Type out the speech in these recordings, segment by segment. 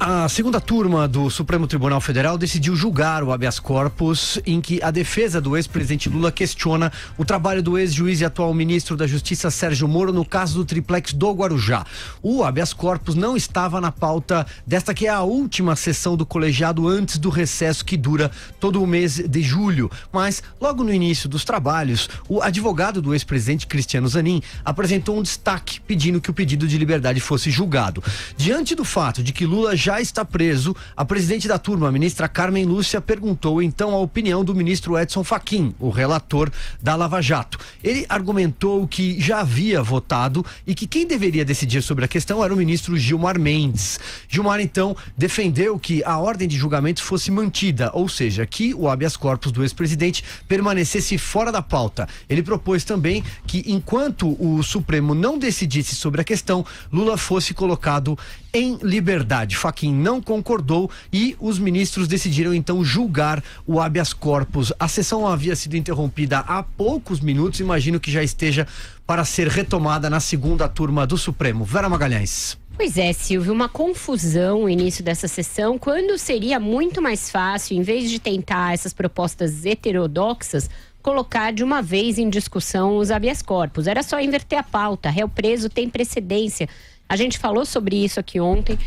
A segunda turma do Supremo Tribunal Federal decidiu julgar o habeas corpus, em que a defesa do ex-presidente Lula questiona o trabalho do ex-juiz e atual ministro da Justiça Sérgio Moro no caso do triplex do Guarujá. O habeas corpus não estava na pauta desta que é a última sessão do colegiado antes do recesso que dura todo o mês de julho. Mas, logo no início dos trabalhos, o advogado do ex-presidente Cristiano Zanin apresentou um destaque pedindo que o pedido de liberdade fosse julgado. Diante do fato de que Lula já está preso, a presidente da turma, a ministra Carmen Lúcia, perguntou então a opinião do ministro Edson Fachin, o relator da Lava Jato. Ele argumentou que já havia votado e que quem deveria decidir sobre a questão era o ministro Gilmar Mendes. Gilmar então defendeu que a ordem de julgamento fosse mantida, ou seja, que o habeas corpus do ex-presidente permanecesse fora da pauta. Ele propôs também que enquanto o Supremo não decidisse sobre a questão, Lula fosse colocado em liberdade. Fachin não concordou e os ministros decidiram então julgar o habeas corpus. A sessão havia sido interrompida há poucos minutos, imagino que já esteja para ser retomada na segunda turma do Supremo. Vera Magalhães. Pois é, Silvio, uma confusão no início dessa sessão, quando seria muito mais fácil, em vez de tentar essas propostas heterodoxas, colocar de uma vez em discussão os habeas corpus. Era só inverter a pauta, réu preso tem precedência. A gente falou sobre isso aqui ontem.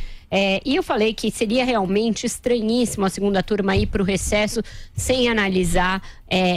E eu falei que seria realmente estranhíssimo a segunda turma ir para o recesso sem analisar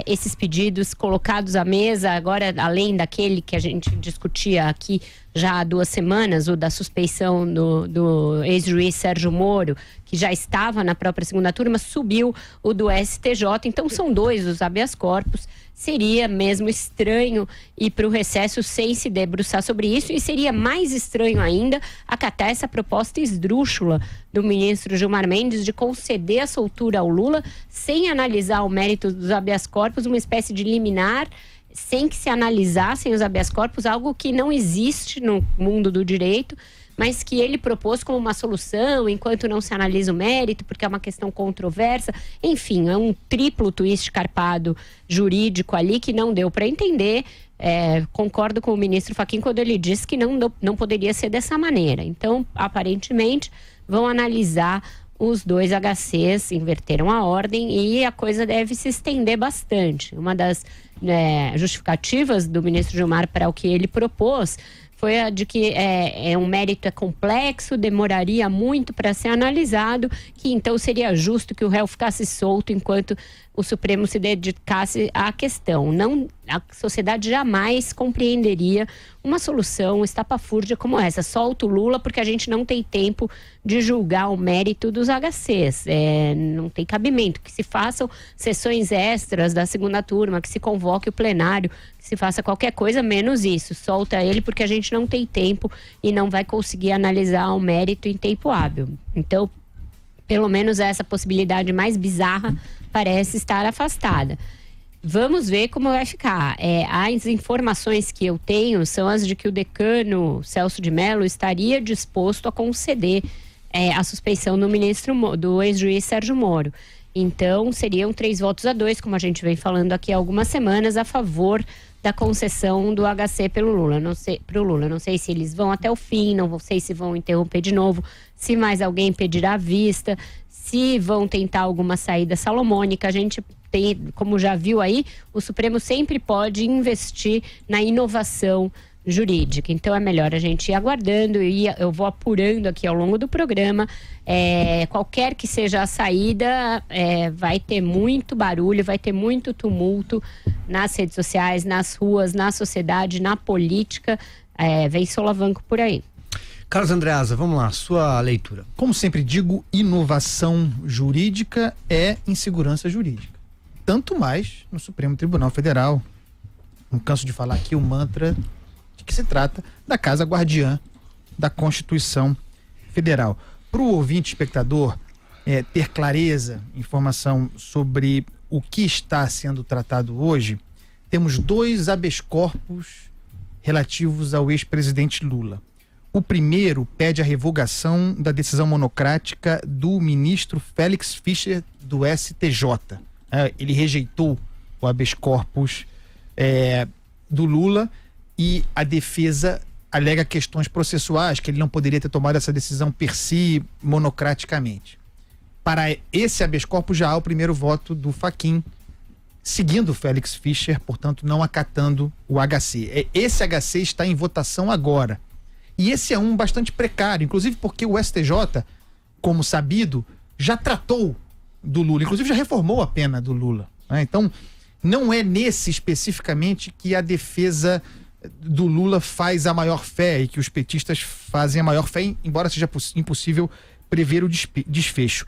esses pedidos colocados à mesa, agora além daquele que a gente discutia aqui já há 2 semanas, o da suspeição do ex-juiz Sérgio Moro, que já estava na própria segunda turma, subiu o do STJ, então são 2 os habeas corpus. Seria mesmo estranho ir para o recesso sem se debruçar sobre isso, e seria mais estranho ainda acatar essa proposta esdrúxula do ministro Gilmar Mendes de conceder a soltura ao Lula sem analisar o mérito dos habeas corpus, uma espécie de liminar, sem que se analisassem os habeas corpus, algo que não existe no mundo do direito, mas que ele propôs como uma solução, enquanto não se analisa o mérito, porque é uma questão controversa. Enfim, é um triplo twist carpado jurídico ali que não deu para entender. Concordo com o ministro Fachin quando ele disse que não poderia ser dessa maneira. Então, aparentemente, vão analisar os 2 HCs, inverteram a ordem e a coisa deve se estender bastante. Uma das justificativas do ministro Gilmar para o que ele propôs foi a de que um mérito complexo, demoraria muito para ser analisado, que então seria justo que o réu ficasse solto enquanto o Supremo se dedicasse à questão. A sociedade jamais compreenderia uma solução estapafúrdia como essa. Solta o Lula porque a gente não tem tempo de julgar o mérito dos HCs. Não tem cabimento. Que se façam sessões extras da segunda turma, que se convoque o plenário, que se faça qualquer coisa, menos isso. Solta ele porque a gente não tem tempo e não vai conseguir analisar o mérito em tempo hábil. Então, pelo menos essa possibilidade mais bizarra parece estar afastada. Vamos ver como vai ficar. As informações que eu tenho são as de que o decano Celso de Mello estaria disposto a conceder a suspeição do ex-juiz Sérgio Moro. Então, seriam 3-2, como a gente vem falando aqui há algumas semanas, a favor da concessão do HC pelo Lula. Não sei se eles vão até o fim, não sei se vão interromper de novo, se mais alguém pedirá vista, se vão tentar alguma saída salomônica. A gente tem, como já viu aí, o Supremo sempre pode investir na inovação jurídica. Então é melhor a gente ir aguardando e eu vou apurando aqui ao longo do programa. Qualquer que seja a saída, vai ter muito barulho, vai ter muito tumulto nas redes sociais, nas ruas, na sociedade, na política. Vem solavanco por aí. Carlos Andreasa, vamos lá, sua leitura. Como sempre digo, inovação jurídica é insegurança jurídica. Tanto mais no Supremo Tribunal Federal. Não canso de falar aqui o mantra de que se trata da Casa Guardiã da Constituição Federal. Para o ouvinte espectador ter clareza, informação sobre o que está sendo tratado hoje, temos 2 habeas corpus relativos ao ex-presidente Lula. O primeiro pede a revogação da decisão monocrática do ministro Félix Fischer do STJ. Ele rejeitou o habeas corpus do Lula e a defesa alega questões processuais, que ele não poderia ter tomado essa decisão per si, monocraticamente. Para esse habeas corpus já há o primeiro voto do Fachin, seguindo o Félix Fischer, portanto não acatando o HC. Esse HC está em votação agora. E esse é um bastante precário, inclusive porque o STJ, como sabido, já tratou do Lula, inclusive já reformou a pena do Lula, né? Então, não é nesse especificamente que a defesa do Lula faz a maior fé e que os petistas fazem a maior fé, embora seja impossível prever o desfecho.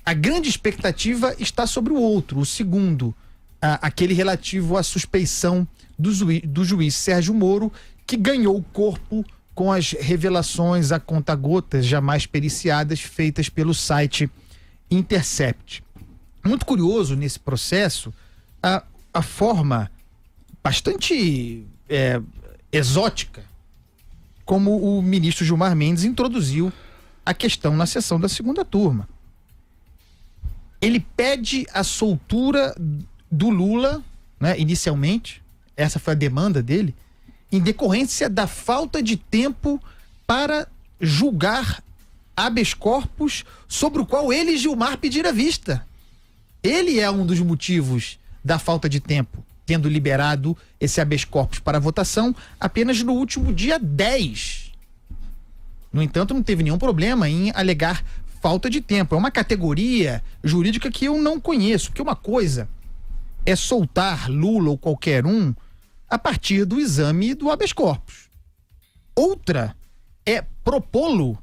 A grande expectativa está sobre o outro, o segundo, aquele relativo à suspeição do juiz Sérgio Moro, que ganhou o corpo com as revelações a conta-gotas jamais periciadas feitas pelo site Intercept. Muito curioso nesse processo a forma bastante exótica como o ministro Gilmar Mendes introduziu a questão na sessão da segunda turma. Ele pede a soltura do Lula, né, inicialmente, essa foi a demanda dele, em decorrência da falta de tempo para julgar habeas corpus sobre o qual ele, Gilmar, pedira vista. Ele é um dos motivos da falta de tempo, tendo liberado esse habeas corpus para votação apenas no último dia 10. No entanto, não teve nenhum problema em alegar falta de tempo. É uma categoria jurídica que eu não conheço, porque uma coisa é soltar Lula ou qualquer um a partir do exame do habeas corpus. Outra é propô-lo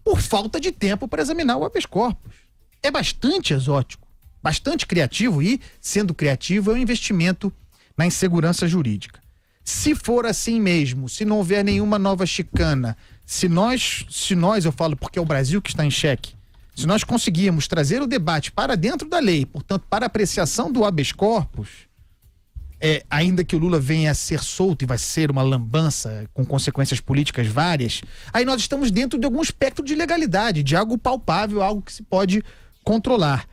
por falta de tempo para examinar o habeas corpus. É bastante exótico, bastante criativo e, sendo criativo, é um investimento na insegurança jurídica. Se for assim mesmo, se não houver nenhuma nova chicana, se nós, eu falo porque é o Brasil que está em xeque, se nós conseguirmos trazer o debate para dentro da lei, portanto, para apreciação do habeas corpus, ainda que o Lula venha a ser solto e vai ser uma lambança com consequências políticas várias, aí nós estamos dentro de algum espectro de legalidade, de algo palpável, algo que se pode controlar.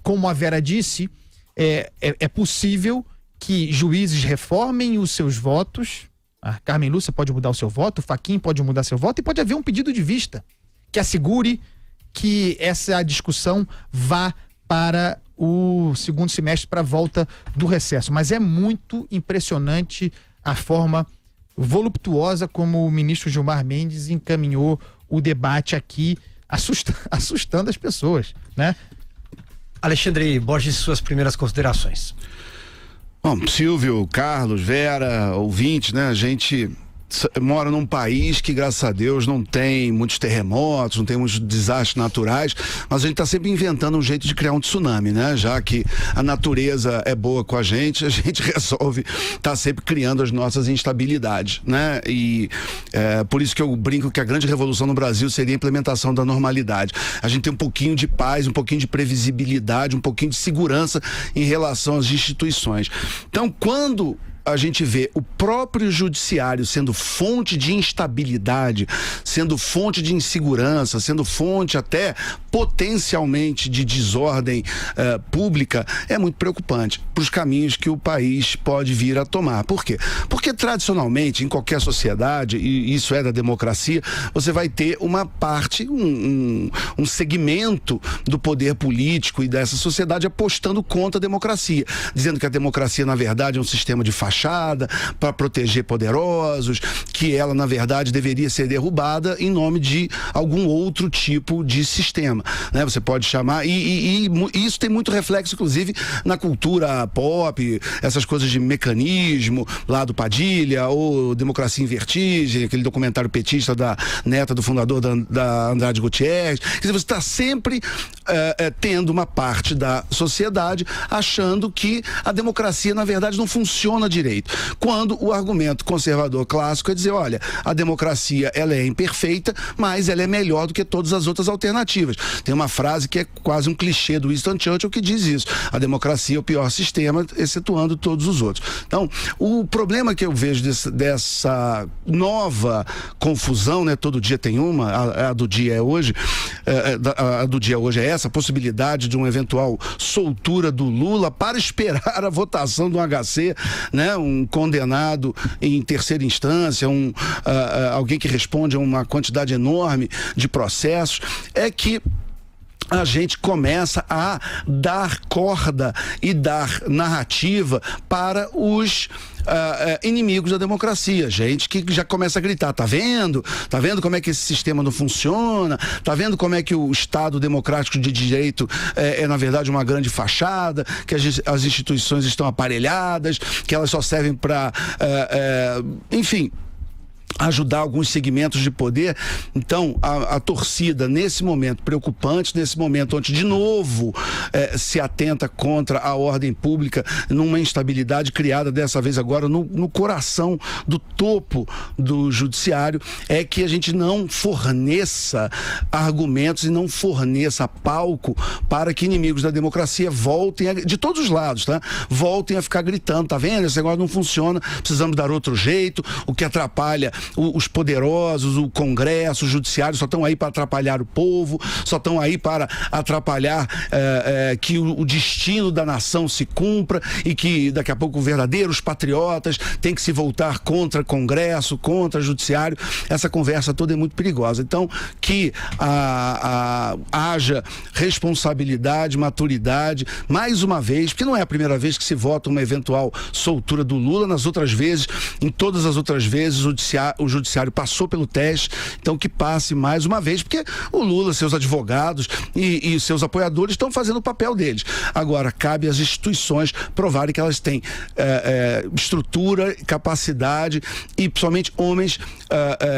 Como a Vera disse, é possível que juízes reformem os seus votos. A Carmen Lúcia pode mudar o seu voto, o Fachin pode mudar seu voto, e pode haver um pedido de vista que assegure que essa discussão vá para o segundo semestre, para a volta do recesso. Mas é muito impressionante a forma voluptuosa como o ministro Gilmar Mendes encaminhou o debate aqui, assustando as pessoas, né? Alexandre Borges, suas primeiras considerações. Bom, Silvio, Carlos, Vera, ouvinte, né? A gente mora num país que, graças a Deus, não tem muitos terremotos, não tem muitos desastres naturais, mas a gente está sempre inventando um jeito de criar um tsunami, né? Já que a natureza é boa com a gente resolve estar sempre criando as nossas instabilidades, né? E por isso que eu brinco que a grande revolução no Brasil seria a implementação da normalidade. A gente tem um pouquinho de paz, um pouquinho de previsibilidade, um pouquinho de segurança em relação às instituições. Então, quando a gente vê o próprio judiciário sendo fonte de instabilidade, sendo fonte de insegurança, sendo fonte até potencialmente de desordem pública, é muito preocupante para os caminhos que o país pode vir a tomar. Por quê? Porque tradicionalmente, em qualquer sociedade, e isso é da democracia, você vai ter uma parte, um segmento do poder político e dessa sociedade apostando contra a democracia, dizendo que a democracia, na verdade, é um sistema de fachada para proteger poderosos, que ela, na verdade, deveria ser derrubada em nome de algum outro tipo de sistema, né? Você pode chamar, e isso tem muito reflexo, inclusive, na cultura pop, essas coisas de mecanismo, lá do Padilha, ou Democracia em Vertigem, aquele documentário petista da neta do fundador da Andrade Gutierrez. Quer dizer, você está sempre tendo uma parte da sociedade achando que a democracia, na verdade, não funciona direito. Quando o argumento conservador clássico é dizer, olha, a democracia ela é imperfeita, mas ela é melhor do que todas as outras alternativas. Tem uma frase que é quase um clichê do Winston Churchill que diz isso: a democracia é o pior sistema, excetuando todos os outros. Então, o problema que eu vejo dessa nova confusão, né? Todo dia tem uma, a do dia é hoje, a do dia hoje é essa, a possibilidade de uma eventual soltura do Lula para esperar a votação do HC, né? um condenado em terceira instância, alguém que responde a uma quantidade enorme de processos, é que a gente começa a dar corda e dar narrativa para os inimigos da democracia, gente que já começa a gritar, tá vendo como é que esse sistema não funciona, tá vendo como é que o Estado democrático de direito é na verdade uma grande fachada, que as instituições estão aparelhadas, que elas só servem para enfim, ajudar alguns segmentos de poder. Então a torcida nesse momento preocupante, nesse momento onde de novo se atenta contra a ordem pública, numa instabilidade criada dessa vez agora no coração do topo do judiciário, é que a gente não forneça argumentos e não forneça palco para que inimigos da democracia voltem de todos os lados, tá? Voltem a ficar gritando, tá vendo? Esse negócio não funciona, precisamos dar outro jeito, o que atrapalha os poderosos, o Congresso, o Judiciário só estão aí para atrapalhar o povo, só estão aí para atrapalhar que o destino da nação se cumpra e que daqui a pouco verdadeiros patriotas têm que se voltar contra Congresso, contra Judiciário. Essa conversa toda é muito perigosa. Então, que haja responsabilidade, maturidade, mais uma vez, porque não é a primeira vez que se vota uma eventual soltura do Lula, nas outras vezes, em todas as outras vezes, o judiciário passou pelo teste, então que passe mais uma vez, porque o Lula, seus advogados e seus apoiadores estão fazendo o papel deles. Agora, cabe às instituições provarem que elas têm estrutura, capacidade e principalmente homens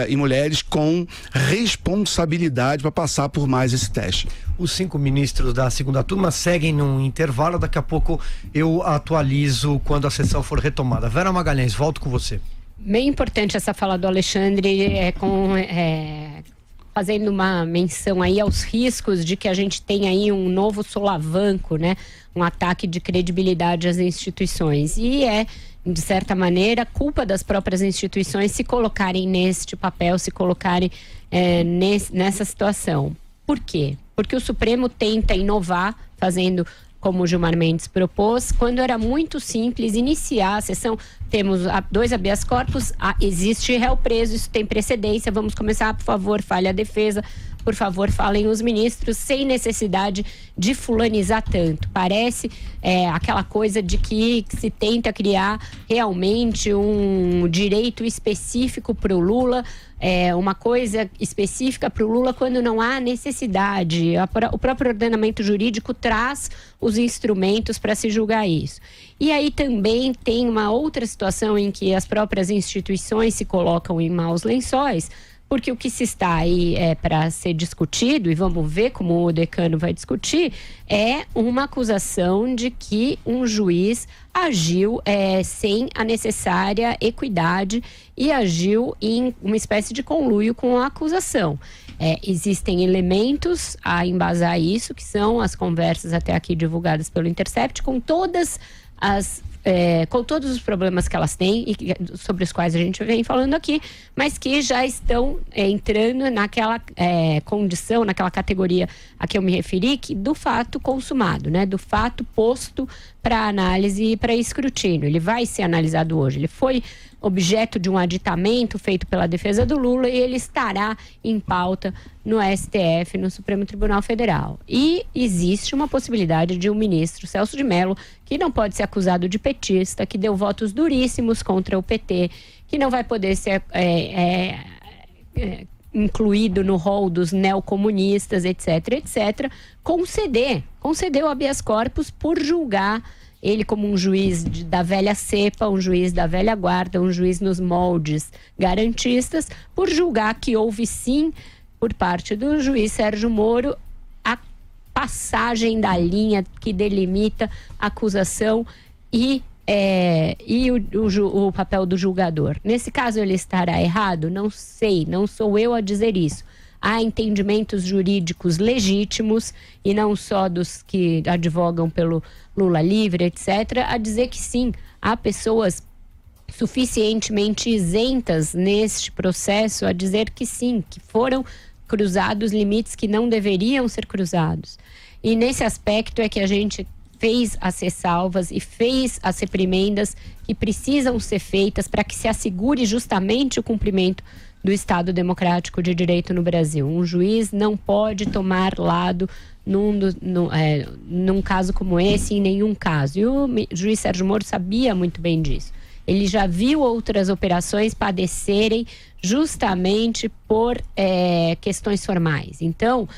e mulheres com responsabilidade para passar por mais esse teste. Os 5 ministros da segunda turma seguem num intervalo, daqui a pouco eu atualizo quando a sessão for retomada. Vera Magalhães, volto com você. Bem importante essa fala do Alexandre, fazendo uma menção aí aos riscos de que a gente tem aí um novo solavanco, né? Um ataque de credibilidade às instituições. E de certa maneira, culpa das próprias instituições se colocarem neste papel, se colocarem nessa situação. Por quê? Porque o Supremo tenta inovar, fazendo como o Gilmar Mendes propôs, quando era muito simples iniciar a sessão. Temos 2 habeas corpus, existe réu preso, isso tem precedência, vamos começar, por favor, fale a defesa, por favor, falem os ministros, sem necessidade de fulanizar tanto. Parece aquela coisa de que se tenta criar realmente um direito específico para o Lula, uma coisa específica para o Lula quando não há necessidade. O próprio ordenamento jurídico traz os instrumentos para se julgar isso. E aí também tem uma outra situação em que as próprias instituições se colocam em maus lençóis, porque o que se está aí para ser discutido, e vamos ver como o decano vai discutir, é uma acusação de que um juiz agiu sem a necessária equidade e agiu em uma espécie de conluio com a acusação. Existem elementos a embasar isso, que são as conversas até aqui divulgadas pelo Intercept, com todas com todos os problemas que elas têm e sobre os quais a gente vem falando aqui, mas que já estão entrando naquela condição, naquela categoria a que eu me referi, do fato consumado, né? Do fato posto para análise e para escrutínio. Ele vai ser analisado hoje. Ele foi objeto de um aditamento feito pela defesa do Lula e ele estará em pauta no STF, no Supremo Tribunal Federal. E existe uma possibilidade de um ministro, Celso de Mello, que não pode ser acusado de petista, que deu votos duríssimos contra o PT, que não vai poder ser incluído no rol dos neocomunistas, etc., conceder o habeas corpus por julgar ele como um juiz da velha cepa, um juiz da velha guarda, um juiz nos moldes garantistas, por julgar que houve sim, por parte do juiz Sérgio Moro, a passagem da linha que delimita a acusação e o papel do julgador. Nesse caso ele estará errado? Não sei, não sou eu a dizer isso. Há entendimentos jurídicos legítimos, e não só dos que advogam pelo Lula livre, etc., a dizer que sim, há pessoas suficientemente isentas neste processo a dizer que sim, que foram cruzados limites que não deveriam ser cruzados. E nesse aspecto é que a gente fez as ressalvas e fez as reprimendas que precisam ser feitas para que se assegure justamente o cumprimento do Estado Democrático de Direito no Brasil. Um juiz não pode tomar lado num caso como esse, em nenhum caso. E o juiz Sérgio Moro sabia muito bem disso. Ele já viu outras operações padecerem justamente por questões formais. Então,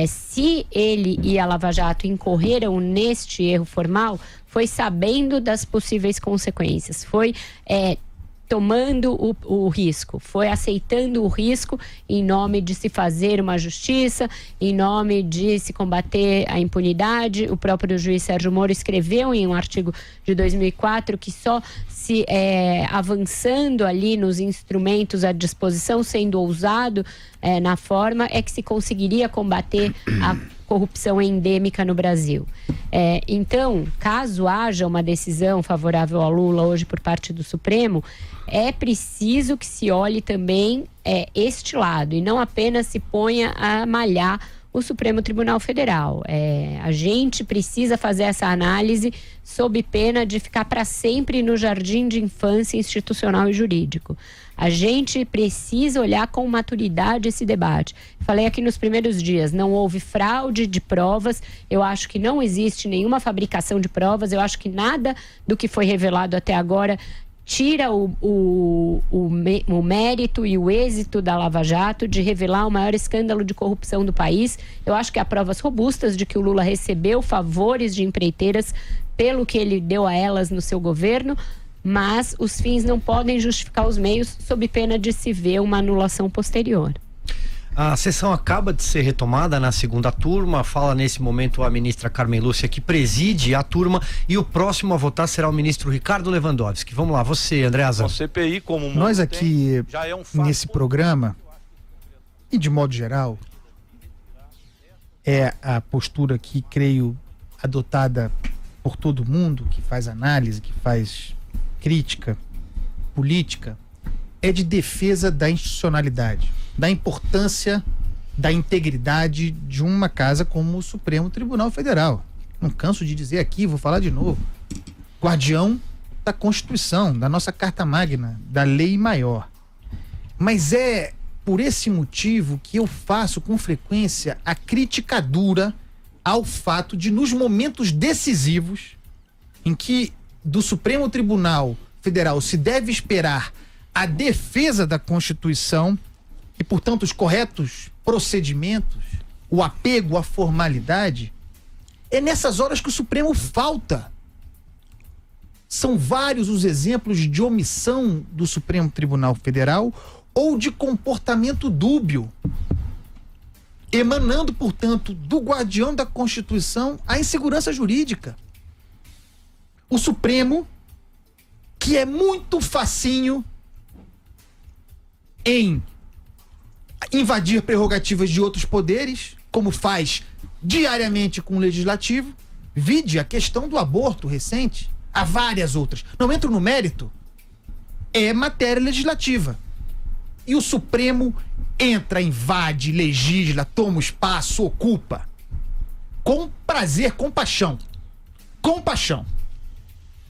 se ele e a Lava Jato incorreram neste erro formal, foi sabendo das possíveis consequências, foi tomando o risco, foi aceitando o risco em nome de se fazer uma justiça, em nome de se combater a impunidade. O próprio juiz Sérgio Moro escreveu em um artigo de 2004 que só se avançando ali nos instrumentos à disposição, sendo ousado na forma, é que se conseguiria combater a corrupção endêmica no Brasil. Então, caso haja uma decisão favorável a Lula hoje por parte do Supremo, é preciso que se olhe também este lado e não apenas se ponha a malhar o Supremo Tribunal Federal. A gente precisa fazer essa análise sob pena de ficar para sempre no jardim de infância institucional e jurídico. A gente precisa olhar com maturidade esse debate. Falei aqui nos primeiros dias, não houve fraude de provas, eu acho que não existe nenhuma fabricação de provas, eu acho que nada do que foi revelado até agora tira o mérito e o êxito da Lava Jato de revelar o maior escândalo de corrupção do país. Eu acho que há provas robustas de que o Lula recebeu favores de empreiteiras pelo que ele deu a elas no seu governo, mas os fins não podem justificar os meios sob pena de se ver uma anulação posterior. A sessão acaba de ser retomada na segunda turma. Fala nesse momento a ministra Carmen Lúcia, que preside a turma, e o próximo a votar será o ministro Ricardo Lewandowski. Vamos lá, você, Andreasa. O CPI, como nós aqui nesse programa, e de modo geral, é a postura que creio adotada por todo mundo que faz análise, que faz crítica política, é de defesa da institucionalidade, da importância da integridade de uma casa como o Supremo Tribunal Federal. Não canso de dizer aqui, vou falar de novo. Guardião da Constituição, da nossa Carta Magna, da lei maior. Mas é por esse motivo que eu faço com frequência a crítica dura ao fato de, nos momentos decisivos em que do Supremo Tribunal Federal se deve esperar a defesa da Constituição e, portanto, os corretos procedimentos, o apego à formalidade, é nessas horas que o Supremo falta. São vários os exemplos de omissão do Supremo Tribunal Federal ou de comportamento dúbio, emanando, portanto, do guardião da Constituição a insegurança jurídica. O Supremo, que é muito facinho em invadir prerrogativas de outros poderes, como faz diariamente com o Legislativo, vide a questão do aborto recente, há várias outras. Não entro no mérito, é matéria legislativa. E o Supremo entra, invade, legisla, toma o espaço, ocupa. Com prazer, com paixão. Com paixão.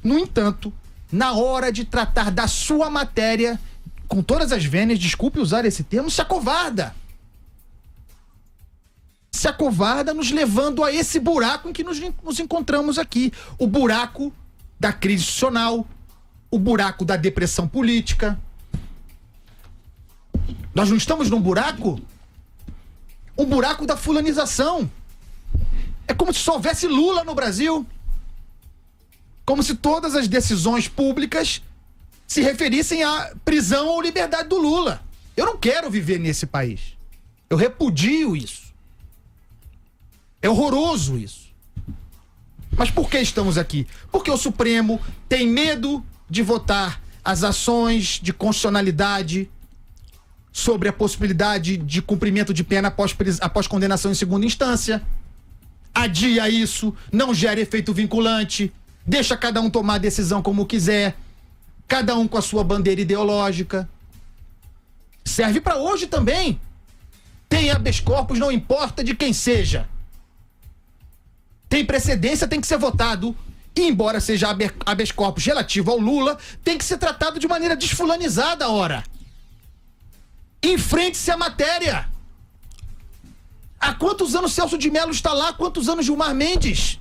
No entanto, na hora de tratar da sua matéria, com todas as vênias, desculpe usar esse termo, se acovarda. Se acovarda, nos levando a esse buraco em que nos encontramos aqui. O buraco da crise institucional, o buraco da depressão política. Nós não estamos num buraco? O buraco da fulanização. É como se só houvesse Lula no Brasil. Como se todas as decisões públicas se referissem à prisão ou liberdade do Lula. Eu não quero viver nesse país. Eu repudio isso. É horroroso isso. Mas por que estamos aqui? Porque o Supremo tem medo de votar as ações de constitucionalidade sobre a possibilidade de cumprimento de pena após condenação em segunda instância. Adia isso, não gera efeito vinculante, deixa cada um tomar a decisão como quiser, cada um com a sua bandeira ideológica. Serve para hoje também. Tem habeas corpus, não importa de quem seja. Tem tem precedência, tem que ser votado. E embora seja habeas corpus relativo ao Lula, tem que ser tratado de maneira desfulanizada, ora. Enfrente-se a matéria. Há quantos anos Celso de Mello está lá? Quantos anos Gilmar Mendes?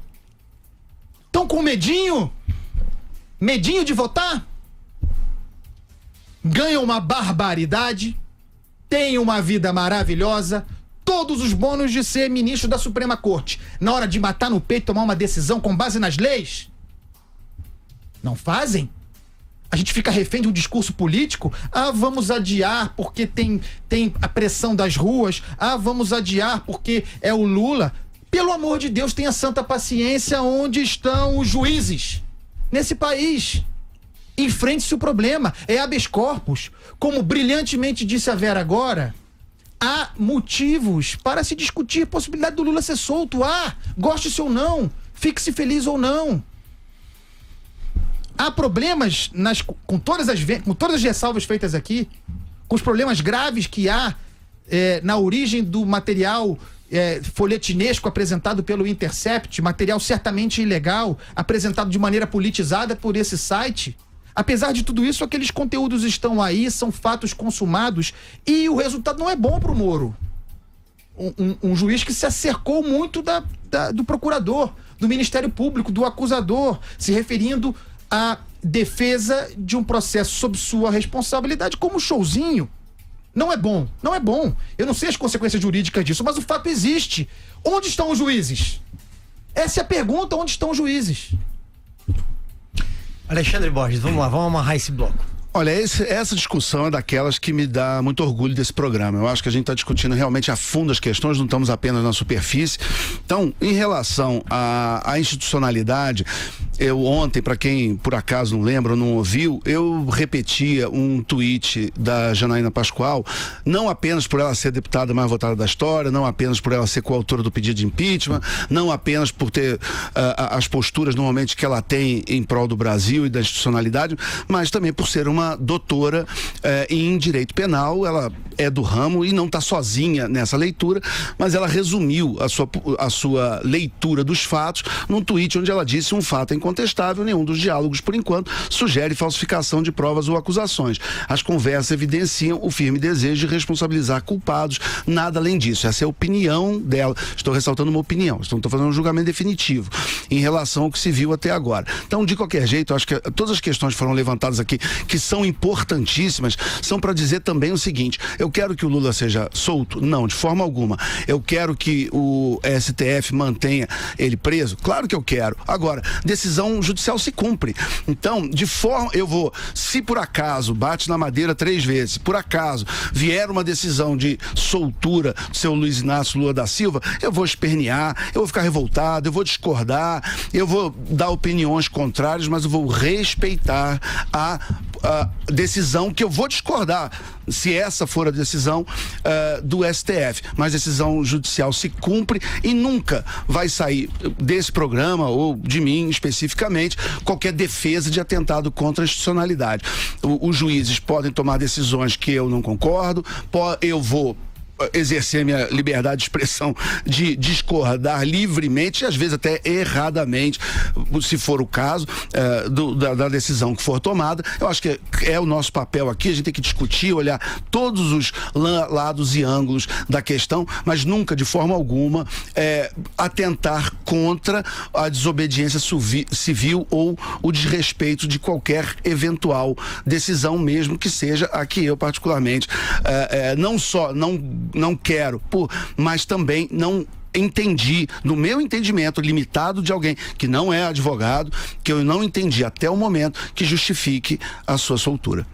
Estão com medinho? Medinho de votar? Ganham uma barbaridade, têm uma vida maravilhosa, todos os bônus de ser ministro da Suprema Corte. Na hora de matar no peito e tomar uma decisão com base nas leis, não fazem? A gente fica refém de um discurso político. Ah, vamos adiar porque tem a pressão das ruas. Ah, vamos adiar porque é o Lula. Pelo amor de Deus, tenha santa paciência. Onde estão os juízes nesse país? Enfrente-se o problema. É habeas corpus. Como brilhantemente disse a Vera agora, há motivos para se discutir a possibilidade do Lula ser solto. Goste-se ou não, fique-se feliz ou não. Há problemas com todas as ressalvas feitas aqui, com os problemas graves que há na origem do material folhetinesco apresentado pelo Intercept, material certamente ilegal, apresentado de maneira politizada por esse site. Apesar de tudo isso, aqueles conteúdos estão aí, são fatos consumados e o resultado não é bom para o Moro. Um juiz que se acercou muito do procurador, do Ministério Público, do acusador, se referindo à defesa de um processo sob sua responsabilidade como showzinho. Não é bom, não é bom. Eu não sei as consequências jurídicas disso, mas o fato existe. Onde estão os juízes? Essa é a pergunta, onde estão os juízes? Alexandre Borges, vamos lá, vamos amarrar esse bloco. Olha, essa discussão é daquelas que me dá muito orgulho desse programa. Eu acho que a gente está discutindo realmente a fundo as questões, não estamos apenas na superfície. Então, em relação à institucionalidade, eu ontem, para quem por acaso não lembra ou não ouviu, eu repetia um tweet da Janaína Pascoal, não apenas por ela ser a deputada mais votada da história, não apenas por ela ser coautora do pedido de impeachment, não apenas por ter as posturas normalmente que ela tem em prol do Brasil e da institucionalidade, mas também por ser uma doutora em direito penal. Ela é do ramo e não está sozinha nessa leitura, mas ela resumiu a sua leitura dos fatos num tweet onde ela disse: um fato é incontestável, nenhum dos diálogos, por enquanto, sugere falsificação de provas ou acusações. As conversas evidenciam o firme desejo de responsabilizar culpados, nada além disso. Essa é a opinião dela. Estou ressaltando uma opinião, não estou fazendo um julgamento definitivo em relação ao que se viu até agora. Então, de qualquer jeito, acho que todas as questões que foram levantadas aqui, que são importantíssimas, são para dizer também o seguinte: eu quero que o Lula seja solto? Não, de forma alguma. Eu quero que o STF mantenha ele preso? Claro que eu quero. Agora, decisão judicial se cumpre. Então, se por acaso bate na madeira 3 vezes, por acaso vier uma decisão de soltura do seu Luiz Inácio Lula da Silva, eu vou espernear, eu vou ficar revoltado, eu vou discordar, eu vou dar opiniões contrárias, mas eu vou respeitar a decisão, que eu vou discordar se essa for a decisão do STF, mas a decisão judicial se cumpre e nunca vai sair desse programa ou de mim especificamente qualquer defesa de atentado contra a institucionalidade. Os juízes podem tomar decisões que eu não concordo, eu vou exercer minha liberdade de expressão de discordar livremente, e às vezes até erradamente, se for o caso, da decisão que for tomada. Eu acho que é o nosso papel aqui, a gente tem que discutir, olhar todos os lados e ângulos da questão, mas nunca, de forma alguma, atentar contra a desobediência civil ou o desrespeito de qualquer eventual decisão, mesmo que seja a que eu particularmente não quero, mas também não entendi, no meu entendimento limitado de alguém que não é advogado, que eu não entendi até o momento que justifique a sua soltura.